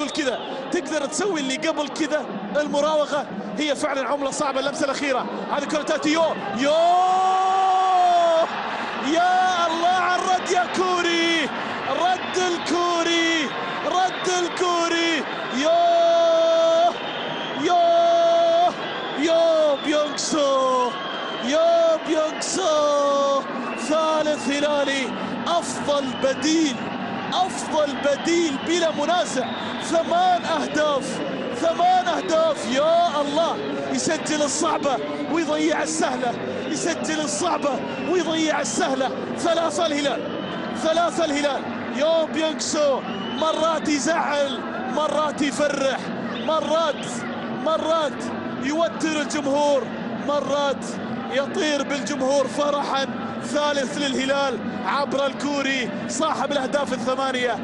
كذا تقدر تسوي اللي قبل كذا. المراوغه هي فعلا عمله صعبه. اللمسه الاخيره هذه كره تاتي يو يا الله على الرد يا كوري. رد الكوري، رد الكوري. يو بيونغ سو، يو بيونغ سو. ثالث هلالي، افضل بديل، افضل بديل بلا منازع. 8 اهداف، 8 اهداف. يا الله، يسجل الصعبه ويضيع السهله، يسجل الصعبه ويضيع السهله. 3 الهلال، 3 الهلال. يو بيونغ سو مرات يزعل، مرات يفرح، مرات يوتر الجمهور، مرات يطير بالجمهور فرحا. ثالث للهلال عبر الكوري صاحب الاهداف ال8.